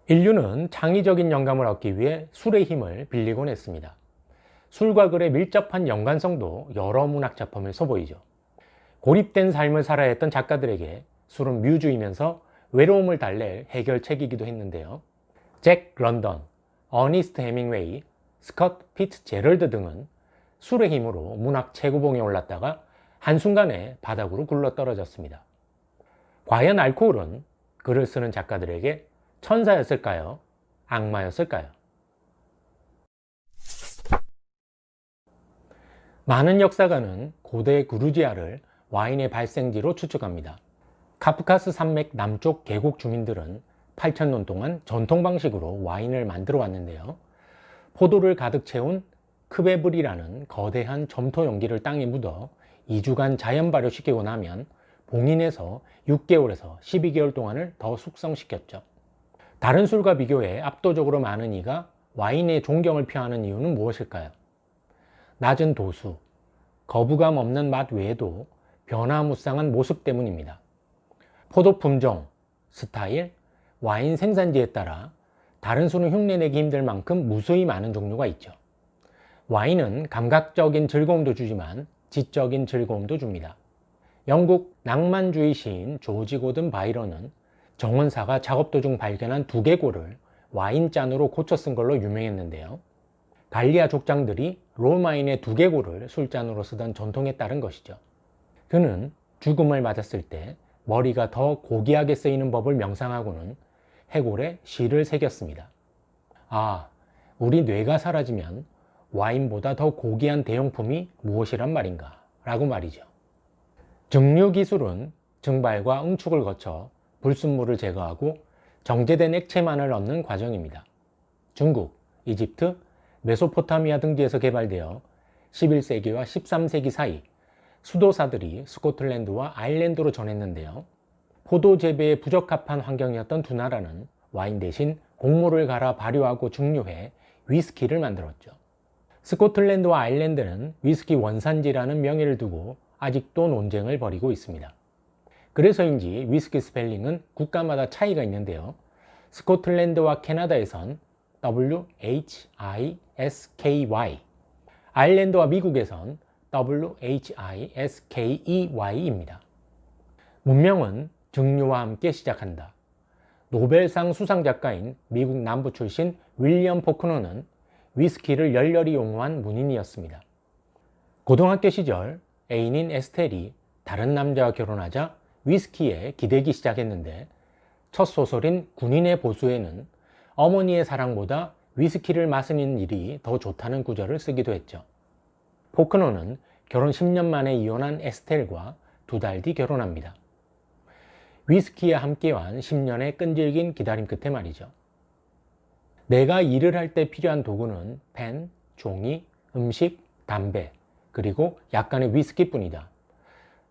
인류는 창의적인 영감을 얻기 위해 술의 힘을 빌리곤 했습니다. 술과 글의 밀접한 연관성도 여러 문학 작품을 선보이죠. 고립된 삶을 살아야 했던 작가들에게 술은 뮤즈이면서 외로움을 달랠 해결책이기도 했는데요. 잭 런던, 어니스트 해밍웨이, 스콧 피츠제럴드 등은 술의 힘으로 문학 최고봉에 올랐다가 한순간에 바닥으로 굴러떨어졌습니다. 과연 알코올은 글을 쓰는 작가들에게 천사였을까요? 악마였을까요? 많은 역사가는 고대 그루지아를 와인의 발생지로 추측합니다. 카프카스 산맥 남쪽 계곡 주민들은 8,000년 동안 전통 방식으로 와인을 만들어 왔는데요. 포도를 가득 채운 크베블이라는 거대한 점토 용기를 땅에 묻어 2주간 자연 발효시키고 나면 봉인해서 6개월에서 12개월 동안을 더 숙성시켰죠. 다른 술과 비교해 압도적으로 많은 이가 와인에 존경을 표하는 이유는 무엇일까요? 낮은 도수, 거부감 없는 맛 외에도 변화무쌍한 모습 때문입니다. 포도 품종, 스타일, 와인 생산지에 따라 다른 술은 흉내내기 힘들 만큼 무수히 많은 종류가 있죠. 와인은 감각적인 즐거움도 주지만 지적인 즐거움도 줍니다. 영국 낭만주의 시인 조지 고든 바이런은 정원사가 작업 도중 발견한 두개골을 와인잔으로 고쳐 쓴 걸로 유명했는데요. 갈리아 족장들이 로마인의 두개골을 술잔으로 쓰던 전통에 따른 것이죠. 그는 죽음을 맞았을 때 머리가 더 고귀하게 쓰이는 법을 명상하고는 해골에 시를 새겼습니다. 아, 우리 뇌가 사라지면 와인보다 더 고귀한 대용품이 무엇이란 말인가? 라고 말이죠. 증류 기술은 증발과 응축을 거쳐 불순물을 제거하고 정제된 액체만을 얻는 과정입니다. 중국, 이집트, 메소포타미아 등지에서 개발되어 11세기와 13세기 사이 수도사들이 스코틀랜드와 아일랜드로 전했는데요. 포도 재배에 부적합한 환경이었던 두 나라는 와인 대신 곡물을 갈아 발효하고 증류해 위스키를 만들었죠. 스코틀랜드와 아일랜드는 위스키 원산지라는 명예를 두고 아직도 논쟁을 벌이고 있습니다. 그래서인지 위스키 스펠링은 국가마다 차이가 있는데요. 스코틀랜드와 캐나다에선 WHISKY, 아일랜드와 미국에선 WHISKEY입니다. 문명은 증류와 함께 시작한다. 노벨상 수상작가인 미국 남부 출신 윌리엄 포크너는 위스키를 열렬히 용어한 문인이었습니다. 고등학교 시절 애인인 에스텔이 다른 남자와 결혼하자 위스키에 기대기 시작했는데 첫 소설인 군인의 보수에는 어머니의 사랑보다 위스키를 마시는 일이 더 좋다는 구절을 쓰기도 했죠. 포크너는 결혼 10년 만에 이혼한 에스텔과 2달 뒤 결혼합니다. 위스키에 함께한 10년의 끈질긴 기다림 끝에 말이죠. 내가 일을 할 때 필요한 도구는 펜, 종이, 음식, 담배, 그리고 약간의 위스키뿐이다.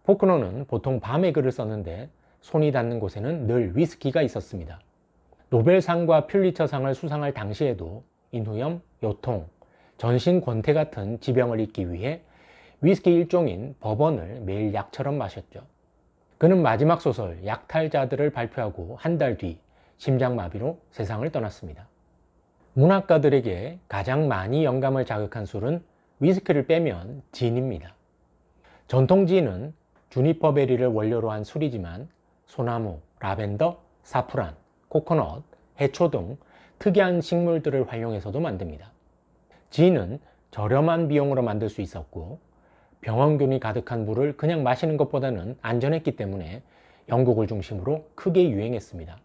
포크너는 보통 밤에 글을 썼는데 손이 닿는 곳에는 늘 위스키가 있었습니다. 노벨상과 퓰리처상을 수상할 당시에도 인후염, 요통, 전신 권태 같은 지병을 잊기 위해 위스키 일종인 버번을 매일 약처럼 마셨죠. 그는 마지막 소설 약탈자들을 발표하고 한 달 뒤 심장마비로 세상을 떠났습니다. 문학가들에게 가장 많이 영감을 자극한 술은 위스키를 빼면 진입니다. 전통 진은 주니퍼 베리를 원료로 한 술이지만 소나무, 라벤더, 사프란, 코코넛, 해초 등 특이한 식물들을 활용해서도 만듭니다. 진은 저렴한 비용으로 만들 수 있었고 병원균이 가득한 물을 그냥 마시는 것보다는 안전했기 때문에 영국을 중심으로 크게 유행했습니다.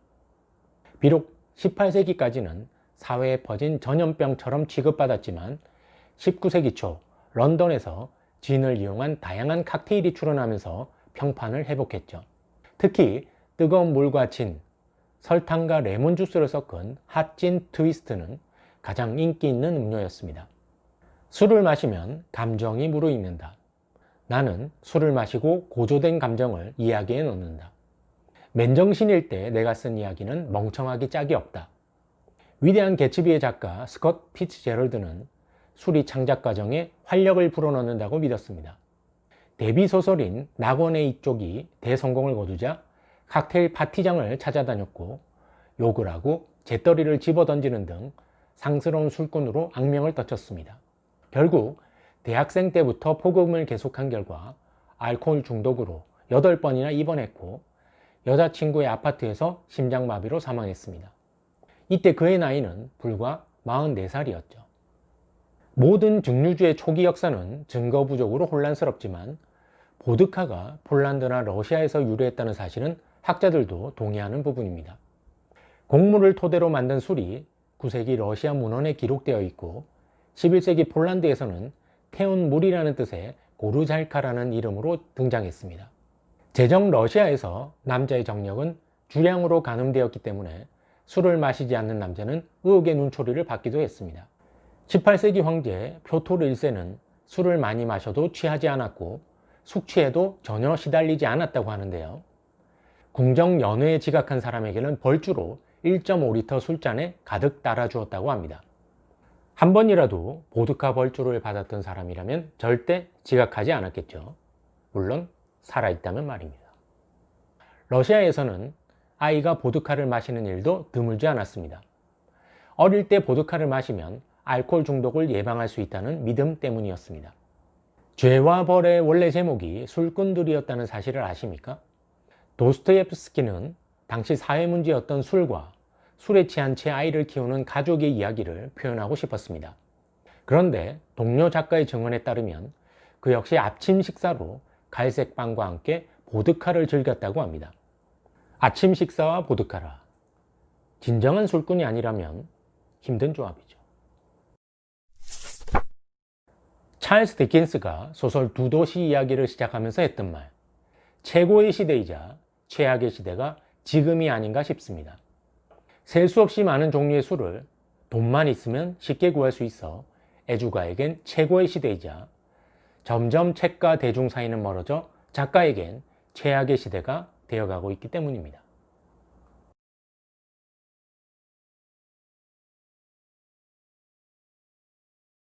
비록 18세기까지는 사회에 퍼진 전염병처럼 취급받았지만 19세기 초 런던에서 진을 이용한 다양한 칵테일이 출현하면서 평판을 회복했죠. 특히 뜨거운 물과 진, 설탕과 레몬 주스를 섞은 핫진 트위스트는 가장 인기 있는 음료였습니다. 술을 마시면 감정이 무르익는다. 나는 술을 마시고 고조된 감정을 이야기에 넣는다. 맨정신일 때 내가 쓴 이야기는 멍청하기 짝이 없다. 위대한 개츠비의 작가 스콧 피츠제럴드는 술이 창작 과정에 활력을 불어넣는다고 믿었습니다. 데뷔 소설인 낙원의 이쪽이 대성공을 거두자 칵테일 파티장을 찾아다녔고 욕을 하고 재떨이를 집어던지는 등 상스러운 술꾼으로 악명을 떨쳤습니다. 결국 대학생 때부터 폭음을 계속한 결과 알코올 중독으로 8번이나 입원했고 여자친구의 아파트에서 심장마비로 사망했습니다. 이때 그의 나이는 불과 44살이었죠. 모든 증류주의 초기 역사는 증거 부족으로 혼란스럽지만 보드카가 폴란드나 러시아에서 유래했다는 사실은 학자들도 동의하는 부분입니다. 곡물을 토대로 만든 술이 9세기 러시아 문헌에 기록되어 있고 11세기 폴란드에서는 태운 물이라는 뜻의 고르잘카라는 이름으로 등장했습니다. 제정 러시아에서 남자의 정력은 주량으로 가늠되었기 때문에 술을 마시지 않는 남자는 의혹의 눈초리를 받기도 했습니다. 18세기 황제 표토르 1세는 술을 많이 마셔도 취하지 않았고 숙취에도 전혀 시달리지 않았다고 하는데요. 궁정 연회에 지각한 사람에게는 벌주로 1.5리터 술잔에 가득 따라주었다고 합니다. 한 번이라도 보드카 벌주를 받았던 사람이라면 절대 지각하지 않았겠죠. 물론 살아있다면 말입니다. 러시아에서는 아이가 보드카를 마시는 일도 드물지 않았습니다. 어릴 때 보드카를 마시면 알코올 중독을 예방할 수 있다는 믿음 때문이었습니다. 죄와 벌의 원래 제목이 술꾼들이었다는 사실을 아십니까? 도스토옙스키는 당시 사회 문제였던 술과 술에 취한 채 아이를 키우는 가족의 이야기를 표현하고 싶었습니다. 그런데 동료 작가의 증언에 따르면 그 역시 아침 식사로 갈색 빵과 함께 보드카를 즐겼다고 합니다. 아침 식사와 보드카라. 진정한 술꾼이 아니라면 힘든 조합이죠. 찰스 디킨스가 소설 두 도시 이야기를 시작하면서 했던 말, 최고의 시대이자 최악의 시대가 지금이 아닌가 싶습니다. 셀 수 없이 많은 종류의 술을 돈만 있으면 쉽게 구할 수 있어 애주가에겐 최고의 시대이자 점점 책과 대중 사이는 멀어져 작가에겐 최악의 시대가 되어가고 있기 때문입니다.